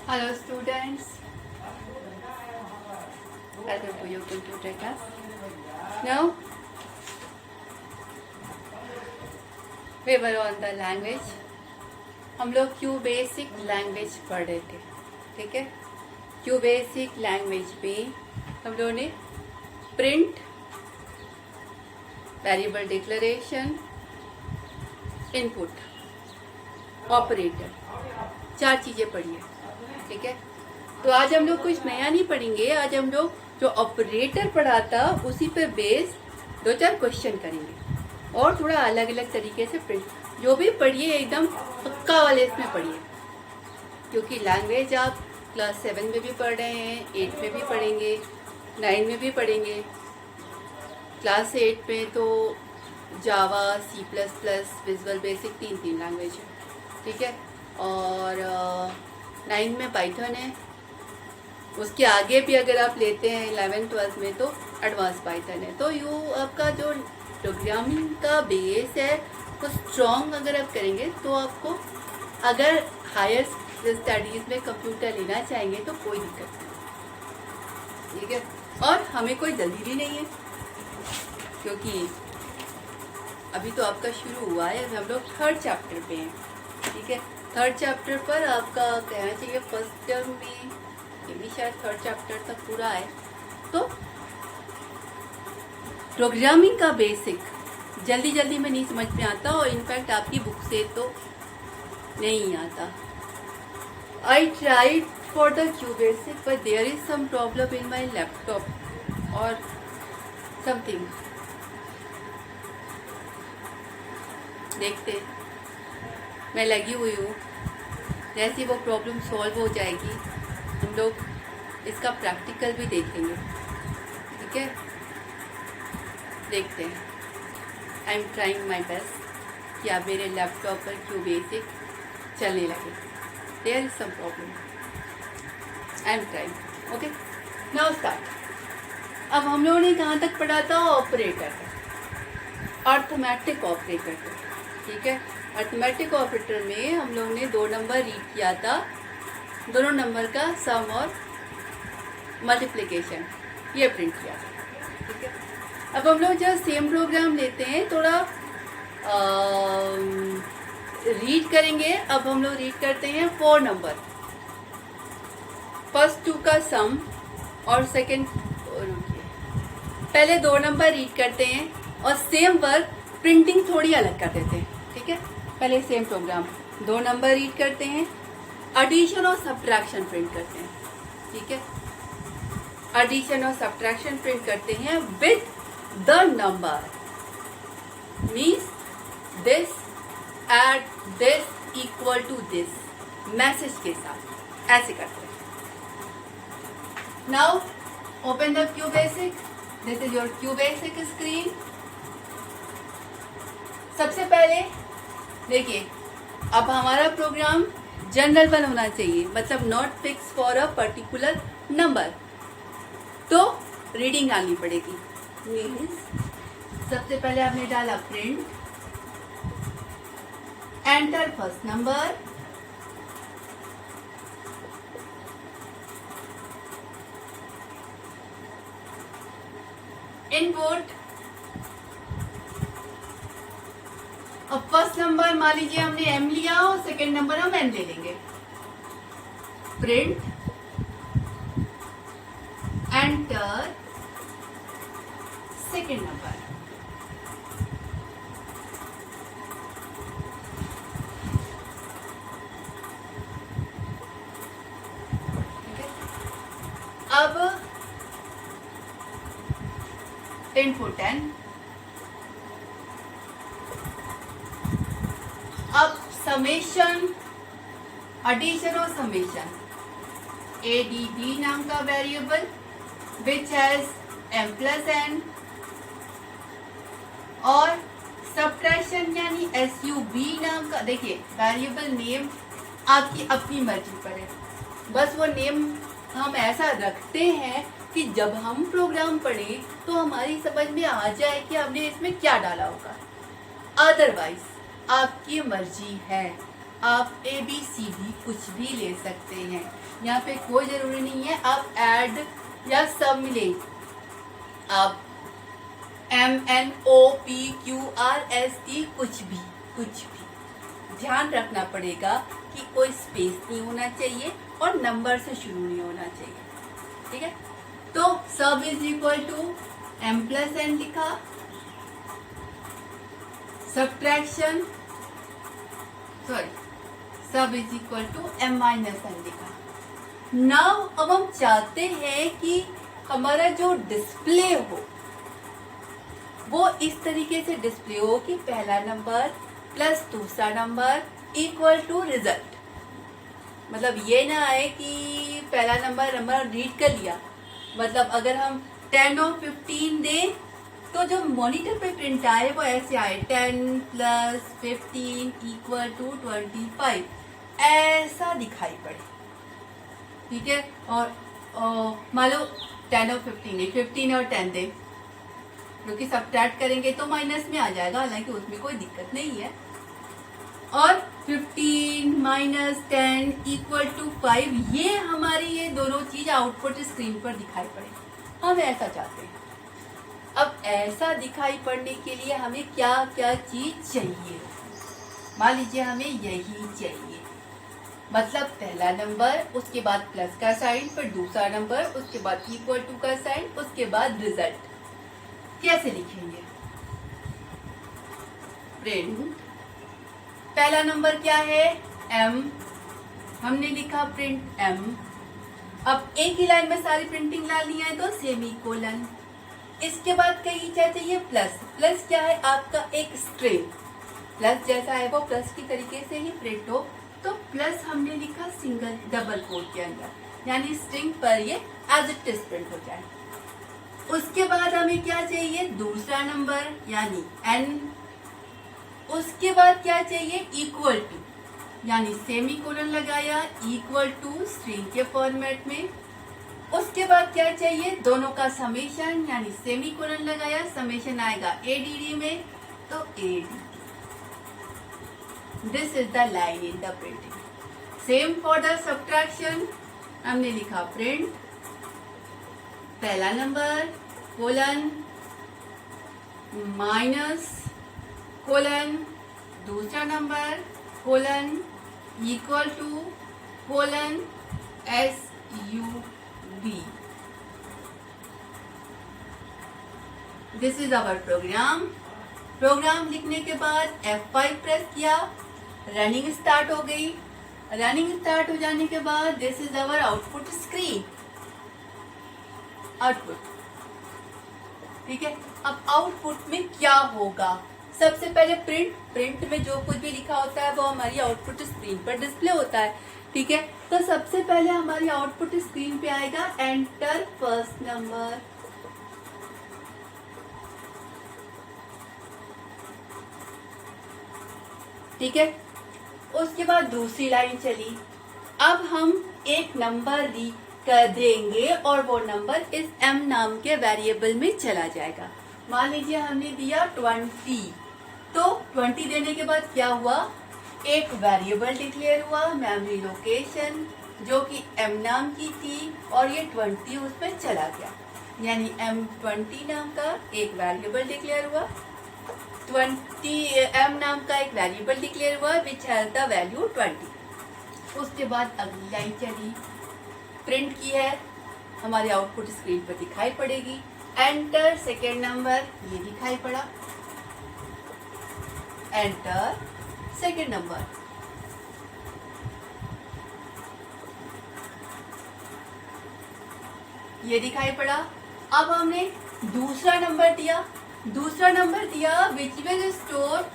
Hello students, welcome to your computer class. Now we were on the language. हम लोग Q basic language पढ़ रहे थे, ठीक है। क्यू बेसिक लैंग्वेज में हम लोगों ने print, variable declaration, input, operator, 4 चीज़ें पढ़ी है, ठीक है। तो आज हम लोग कुछ नया नहीं पढ़ेंगे। आज हम लोग जो ऑपरेटर पढ़ा था उसी पर बेस 2-4 क्वेश्चन करेंगे और थोड़ा अलग अलग तरीके से प्रिंट। जो भी पढ़िए एकदम पक्का वाले इसमें पढ़िए, क्योंकि लैंग्वेज आप क्लास 7 में भी पढ़ रहे हैं, 8 में भी पढ़ेंगे, 9 में भी पढ़ेंगे। क्लास 8 में तो जावा, C++, विजुअल बेसिक 3 लैंग्वेज है, ठीक है। और 9 में पाइथन है। उसके आगे भी अगर आप लेते हैं 11-12 में तो एडवांस पाइथन है। तो यू आपका जो प्रोग्रामिंग का बेस है वो स्ट्रॉन्ग अगर आप करेंगे तो आपको अगर हायर स्टडीज़ में कंप्यूटर लेना चाहेंगे तो कोई दिक्कत नहीं, ठीक है। और हमें कोई जल्दी भी नहीं है, क्योंकि अभी तो आपका शुरू हुआ है। हम लोग 3rd चैप्टर पे हैं, ठीक है। 3rd चैप्टर पर आपका कहना चाहिए फर्स्ट टर्म में, ये भी शायद 3rd चैप्टर तक पूरा है। तो प्रोग्रामिंग का बेसिक जल्दी में नहीं समझ में आता, और इनफैक्ट आपकी बुक से तो नहीं आता। I tried for the Q basic but there is some problem in my laptop और समथिंग। देखते, मैं लगी हुई हूँ। जैसी वो प्रॉब्लम सॉल्व हो जाएगी हम लोग इसका प्रैक्टिकल भी देखेंगे, ठीक है। देखते हैं। I am trying my best कि आप मेरे लैपटॉप पर क्यू बेसिक चलने लगे। There is some problem, I am trying. Okay, now start. अब हम लोगों ने कहाँ तक पढ़ा था? ऑपरेटर, अर्थमेटिक ऑपरेटर, ठीक है। अर्थमेटिक ऑपरेटर में हम लोग ने 2 नंबर रीड किया था, दोनों नंबर का सम और मल्टीप्लिकेशन, ये प्रिंट किया था, ठीक है। अब हम लोग जब सेम प्रोग्राम लेते हैं थोड़ा रीड करेंगे। अब हम लोग रीड करते हैं 4 नंबर, फर्स्ट 2 का सम और सेकंड, पहले 2 नंबर रीड करते हैं और सेम वर्क प्रिंटिंग थोड़ी अलग कर देते हैं, ठीक है। पहले सेम प्रोग्राम 2 नंबर रीड करते हैं, एडिशन और सब्ट्रैक्शन प्रिंट करते हैं, ठीक है। एडिशन और सब्ट्रैक्शन प्रिंट करते हैं with the number, means this at this equal to this, message के साथ ऐसे करते हैं। Now open the Q basic, this is your Q basic screen. सबसे पहले देखिए, अब हमारा प्रोग्राम जनरल वन होना चाहिए, मतलब not fix for a particular number. तो रीडिंग डालनी पड़ेगी। सबसे पहले आपने डाला print, enter first number, input. अब फर्स्ट नंबर मान लीजिए हमने एम लिया और सेकेंड नंबर हम एन ले लेंगे। प्रिंट, एंटर सेकेंड नंबर, ठीक है। अब इनपुट 10। अब समेशन, एडिशन और समेशन, ADB नाम का variable which has m plus n, और सब्ट्रैक्शन यानी SUB नाम का, देखिए वेरिएबल नेम आपकी अपनी मर्जी पर है। बस वो नेम हम ऐसा रखते हैं कि जब हम प्रोग्राम पढ़ें तो हमारी समझ में आ जाए कि हमने इसमें क्या डाला होगा। अदरवाइज आपकी मर्जी है, आप ए बी सी डी कुछ भी ले सकते हैं, यहाँ पे कोई जरूरी नहीं है आप ऐड या सब ले, आप MNOPQRST कुछ भी ध्यान रखना पड़ेगा कि कोई स्पेस नहीं होना चाहिए और नंबर से शुरू नहीं होना चाहिए, ठीक है। तो सब इज इक्वल टू M+N लिखा, सब्ट्रैक्शन सब इज इक्वल टू M-N लिखा। नाउ अब हम चाहते हैं कि हमारा जो डिस्प्ले हो वो इस तरीके से डिस्प्ले हो कि पहला नंबर प्लस दूसरा नंबर इक्वल टू रिजल्ट। मतलब ये ना आए कि पहला नंबर रीड कर लिया, मतलब अगर हम 10 और 15 दें तो जो मॉनिटर पे प्रिंट आए वो ऐसे आए 10 + 15 = 25, ऐसा दिखाई पड़े, ठीक है। और मान लो 10 और 15 नहीं, 15 और 10 दें, क्योंकि सब्ट्रैक्ट करेंगे तो माइनस में आ जाएगा, हालांकि उसमें कोई दिक्कत नहीं है। और 15 - 10 = 5, ये हमारी ये दोनों चीज आउटपुट स्क्रीन पर दिखाई पड़े, हम ऐसा चाहते हैं। अब ऐसा दिखाई पड़ने के लिए हमें क्या क्या चीज चाहिए, मान लीजिए हमें यही चाहिए, मतलब पहला नंबर, उसके बाद प्लस का साइन, फिर दूसरा नंबर, उसके बाद इक्वल टू का साइन, उसके बाद रिजल्ट। कैसे लिखेंगे? प्रिंट, पहला नंबर क्या है M, हमने लिखा प्रिंट M। अब एक ही लाइन में सारी प्रिंटिंग लानी है तो सेमीकोलन। इसके बाद कहीं क्या चाहिए? प्लस। प्लस क्या है? आपका एक स्ट्रिंग, प्लस जैसा है वो प्लस की तरीके से ही प्रिंट हो, तो प्लस हमने लिखा सिंगल डबल कोट के अंदर, यानी स्ट्रिंग पर ये एज इट इज प्रिंट हो जाए। उसके बाद हमें क्या चाहिए? दूसरा नंबर यानी N। उसके बाद क्या चाहिए? इक्वल टू, यानी सेमीकोलन लगाया, इक्वल टू स्ट्रिंग के फॉर्मेट में। उसके बाद क्या चाहिए? दोनों का समेशन, यानी सेमीकोलन लगाया, समेशन आएगा ADD में, तो ADD। This is the line in the printing. Same for the subtraction, हमने लिखा प्रिंट पहला नंबर कोलन माइनस कोलन दूसरा number colon equal to colon SUB। This is our program. Program लिखने के बाद F5 प्रेस किया, रनिंग स्टार्ट हो गई। रनिंग स्टार्ट हो जाने के बाद this is our output screen, output, ठीक है। अब आउटपुट में क्या होगा? सबसे पहले प्रिंट में जो कुछ भी लिखा होता है वो हमारी आउटपुट स्क्रीन पर डिस्प्ले होता है, ठीक है। तो सबसे पहले हमारी आउटपुट स्क्रीन पे आएगा एंटर फर्स्ट नंबर, ठीक है। उसके बाद दूसरी लाइन चली, अब हम एक नंबर रीड कर देंगे और वो नंबर इस M नाम के वेरिएबल में चला जाएगा। मान लीजिए हमने दिया 20, तो 20 देने के बाद क्या हुआ? एक वेरिएबल डिक्लेयर हुआ, मेमोरी लोकेशन, जो कि M नाम की थी, और ये 20 उसमें चला गया, यानी M20 नाम का एक वेरिएबल डिक्लेयर हुआ, 20 M नाम का एक वेरिएबल डिक्लेयर हुआ विच हैज द वैल्यू 20। उसके बाद अगली लाइन चली, प्रिंट की है, हमारे आउटपुट स्क्रीन पर दिखाई पड़ेगी, एंटर सेकेंड नंबर, ये दिखाई पड़ा, एंटर सेकेंड नंबर। ये दिखाई पड़ा। अब हमने दूसरा नंबर दिया, which will store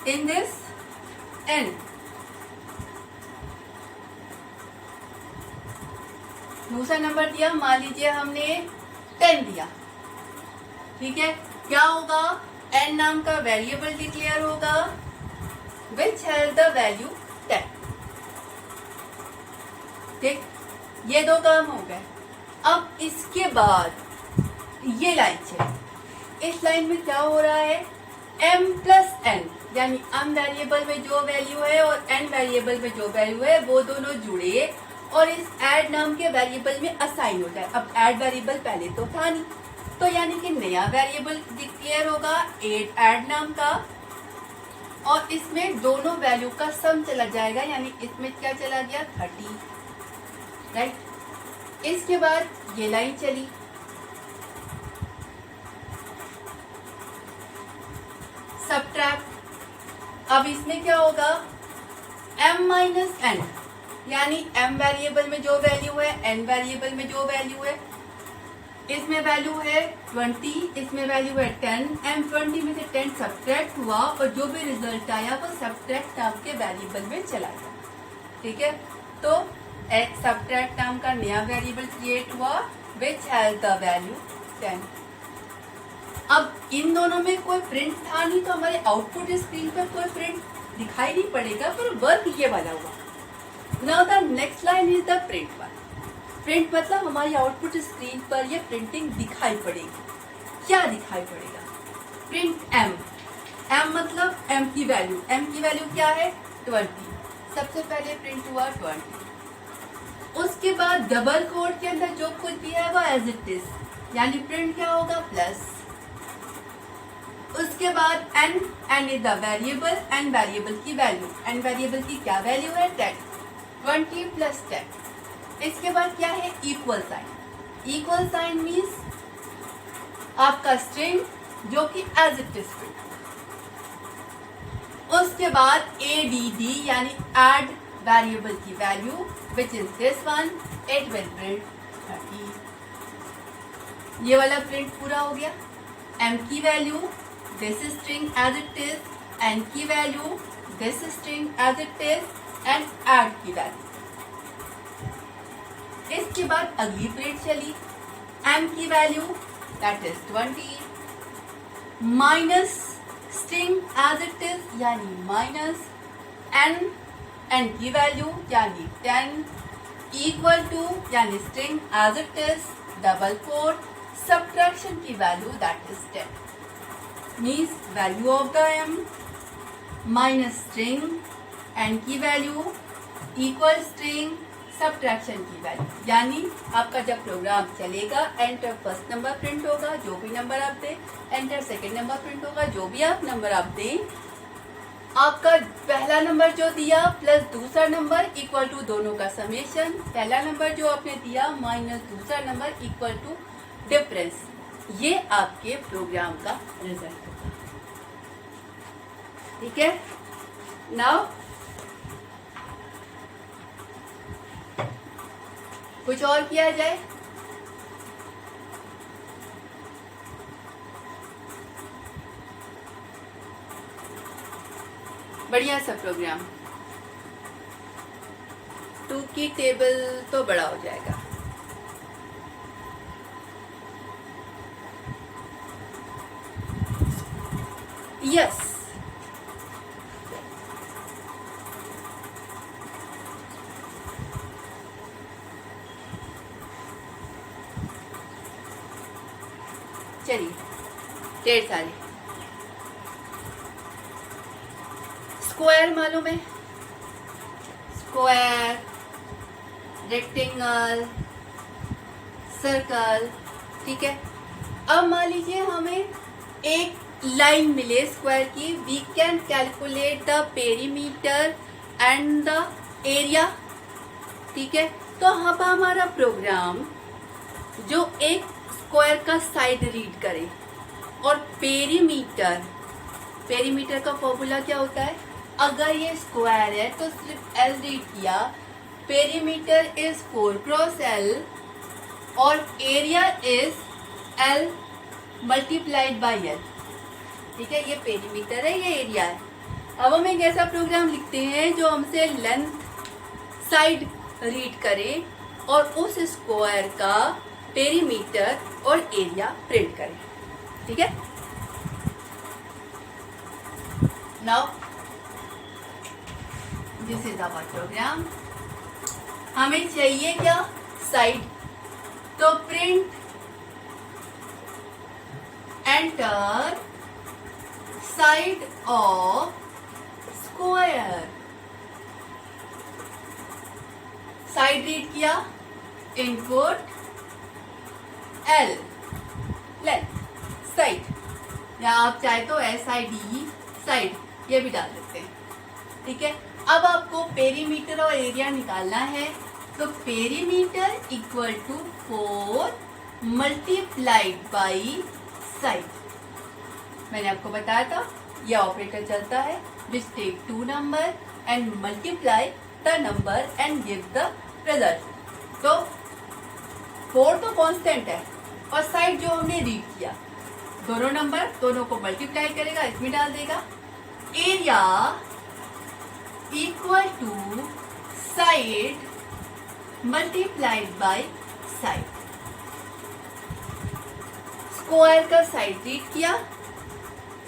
in this N। दूसरा नंबर दिया, मान लीजिए हमने 10 दिया, ठीक है। क्या होगा? N नाम का वेरिएबल डिक्लेयर होगा विच हैज द वैल्यू 10, ठीक। ये दो काम हो गए। अब इसके बाद ये लाइन है, इस लाइन में क्या हो रहा है? M+N, यानी m वेरिएबल में जो वैल्यू है और n वेरिएबल में जो वैल्यू है वो दोनों जुड़े और इस ऐड नाम के वेरिएबल में असाइन हो जाए। अब ऐड वेरिएबल पहले तो था नहीं, तो यानी कि नया वेरिएबल डिक्लेयर होगा ऐड नाम का, और इसमें दोनों वैल्यू का सम चला जाएगा, यानी इसमें क्या चला गया 30, राइट। इसके बाद ये लाइन चली, सबट्रैक्ट। अब इसमें क्या होगा m माइनस n, यानी m वेरिएबल में जो वैल्यू है n वेरिएबल में जो वैल्यू है, इसमें वैल्यू है 20, इसमें वैल्यू है 10, m 20 में से 10 सबट्रैक्ट हुआ और जो भी रिजल्ट आया वो सबट्रैक्ट नाम के वेरिएबल में चला गया, ठीक है। तो सबट्रैक्ट नाम का नया वेरिएबल क्रिएट हुआ विच हैज द वैल्यू 10। अब इन दोनों में कोई प्रिंट था नहीं, तो हमारे आउटपुट स्क्रीन पर कोई प्रिंट दिखाई नहीं पड़ेगा, पर वर्क ये वाला हुआ। Now the next line is the print one. Print मतलब हमारी आउटपुट स्क्रीन पर ये प्रिंटिंग दिखाई पड़ेगी। क्या दिखाई पड़ेगा? Print m। m मतलब m की वैल्यू, m की वैल्यू क्या है 20। सबसे पहले प्रिंट हुआ 20, उसके बाद डबल कोट के अंदर जो कुछ दिया है वो एज इट इज, यानी प्रिंट क्या होगा प्लस। उसके बाद n is the variable, n variable की वैल्यू, n वेरिएबल की क्या वैल्यू है 10, 20 प्लस 10। इसके बाद क्या है equal sign. Equal sign means आपका स्ट्रिंग जो कि एज इट इज प्रिंट। उसके बाद add यानी ऐड वेरिएबल की value which is this one, it will print 30। ये वाला प्रिंट पूरा हो गया। m की value this string as it is, n की value this string as it is and add की वैल्यू। इसके बाद अगली प्रिंट चली, m की value that is 20 minus string as it is यानी माइनस n की वैल्यू यानी 10 इक्वल टू यानी string as it is double quote subtraction की value that is 10 means value of the m minus string n की value equal string subtraction की value. यानी आपका जब प्रोग्राम चलेगा एंटर फर्स्ट नंबर प्रिंट होगा जो भी नंबर आप दें, एंटर सेकंड नंबर प्रिंट होगा जो भी आप नंबर आप दें। आपका पहला नंबर जो दिया प्लस दूसरा नंबर इक्वल टू दोनों का समेशन, पहला नंबर जो आपने दिया माइनस दूसरा नंबर इक्वल टू डिफरेंस, ये आपके प्रोग्राम का रिजल्ट होगा, ठीक है। नाउ कुछ और किया जाए। बढ़िया सा प्रोग्राम, 2 की टेबल तो बड़ा हो जाएगा। यस चलिए ढेर सारे स्क्वायर मालूम है, स्क्वायर, रेक्टेंगल, सर्कल, ठीक है। अब मान लीजिए हमें एक लाइन मिले स्क्वायर की, we can calculate the perimeter and the area, ठीक है। तो अब हमारा प्रोग्राम जो एक स्क्वायर का साइड रीड करे और पेरीमीटर, पेरीमीटर का फॉर्मूला क्या होता है, अगर ये स्क्वायर है तो सिर्फ एल रीड किया, पेरीमीटर इज 4 क्रॉस एल और area is L multiplied by L, ठीक है। ये पेरीमीटर है, ये एरिया है। अब हम एक ऐसा प्रोग्राम लिखते हैं जो हमसे लेंथ साइड रीड करे और उस स्क्वायर का पेरीमीटर और एरिया प्रिंट करें, ठीक है। Now this is our program. हमें चाहिए क्या साइड, तो print enter side of square, side read किया, इनपुट L, लेंथ, साइड, या आप चाहे तो SID साइड ये भी डाल सकते हैं, ठीक है। अब आपको पेरीमीटर और एरिया निकालना है, तो perimeter equal to 4 multiplied by side. मैंने आपको बताया था यह ऑपरेटर चलता है which take 2 number and multiply the number and give the result. तो 4 तो कांस्टेंट है और साइड जो हमने रीड किया, दोनों नंबर दोनों को मल्टीप्लाई करेगा, इसमें डाल देगा। Area equal to side multiplied by side. Square का साइड रीड किया,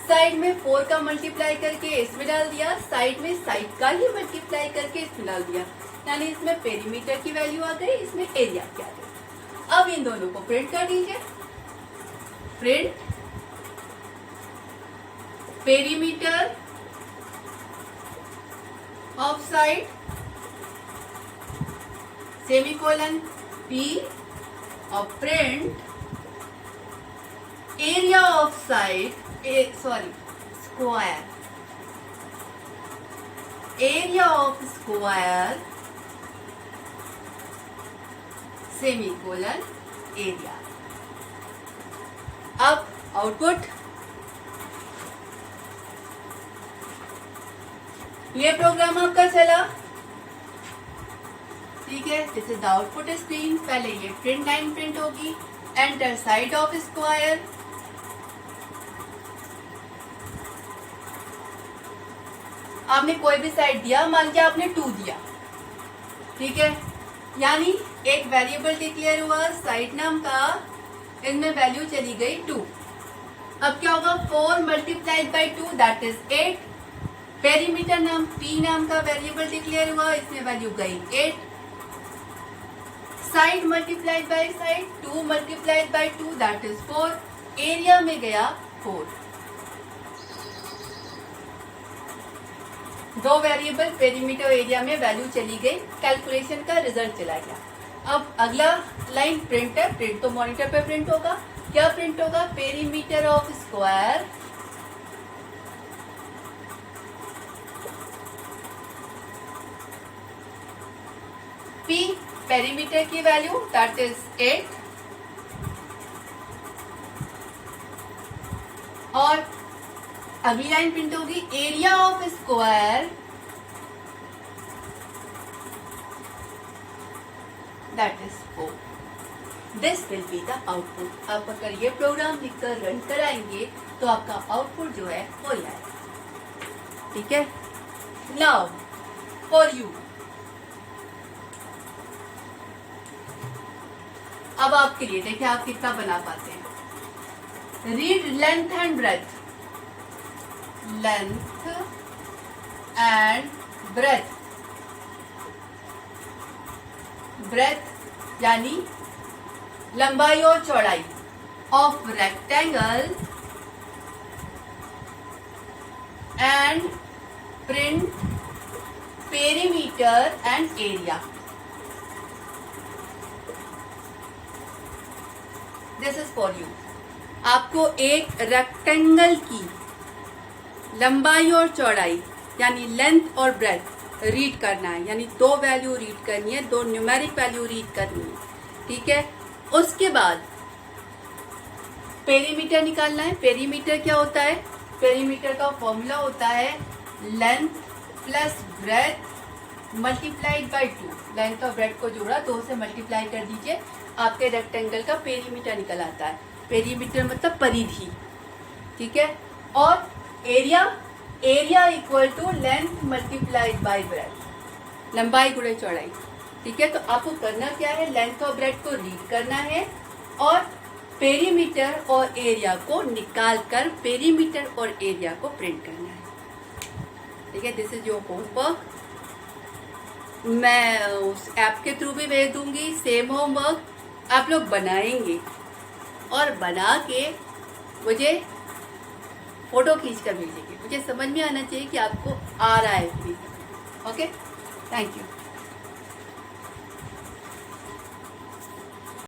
साइड में 4 का मल्टीप्लाई करके इसमें डाल दिया, साइड में साइड का ही मल्टीप्लाई करके इसमें डाल दिया, यानी इसमें पेरीमीटर की वैल्यू आ गई, इसमें एरिया की आ गई। अब इन दोनों को प्रिंट कर दीजिए। Print perimeter of side semicolon P और print area of side square, area of square semicolon area. अब आउटपुट, ये प्रोग्राम आपका चला, ठीक है। This is the output screen. पहले ये प्रिंट लाइन प्रिंट होगी, एंटर साइड ऑफ स्क्वायर, आपने कोई भी साइड दिया, मान लीजिए आपने 2 दिया, ठीक है, यानी एक वेरिएबल डिक्लेयर हुआ साइड नाम का, इनमें वैल्यू चली गई 2। अब क्या होगा, 4 multiplied by 2 that is 8। Perimeter नाम P नाम का वेरिएबल डिक्लेयर हुआ, इसमें वैल्यू गई 8। Side multiplied by side, 2 multiplied by 2 that is 4। Area में गया 4। 2 वेरिएबल पेरीमीटर एरिया में वैल्यू चली गई, कैलकुलेशन का रिजल्ट चला गया। अब अगला लाइन प्रिंट है, प्रिंट तो मॉनिटर पे प्रिंट होगा। क्या प्रिंट होगा, perimeter of square P, perimeter की वैल्यू दैट इज 8, और अगली लाइन प्रिंट होगी area of square that is 4। This will be the output. आप अगर ये प्रोग्राम लिखकर रन कराएंगे तो आपका आउटपुट जो है हो जाएगा, ठीक है। नाउ फॉर यू, अब आपके लिए देखिए आप कितना बना पाते हैं। Read length and breadth, length and breadth, breadth यानी लंबाई और चौड़ाई of rectangle and print perimeter and area. This is for you. आपको एक रेक्टेंगल की लंबाई और चौड़ाई यानी लेंथ और ब्रेथ रीड करना है, यानी 2 वैल्यू रीड करनी है, 2 न्यूमेरिक वैल्यू रीड करनी है, ठीक है। उसके बाद पेरीमीटर निकालना है। पेरीमीटर क्या होता है, पेरीमीटर का फॉर्मूला होता है length plus breadth multiplied by 2। Length और ब्रेथ को जोड़ा, 2 से मल्टीप्लाई कर दीजिए, आपके रेक्टेंगल का पेरीमीटर निकल आता है। पेरीमीटर मतलब परिधि, ठीक है। और area, area equal to length multiplied by breadth, लंबाई गुणे चौड़ाई, ठीक है। तो आपको करना क्या है, लेंथ और ब्रेथ को रीड करना है और पेरीमीटर और एरिया को निकाल कर पेरीमीटर और एरिया को प्रिंट करना है, ठीक है। This is your homework. मैं उस ऐप के थ्रू भी भेज दूंगी सेम होमवर्क, आप लोग बनाएंगे और बना के मुझे फोटो खींच कर भेजेंगे। मुझे समझ में आना चाहिए कि आपको आ रहा है। Okay, thank you.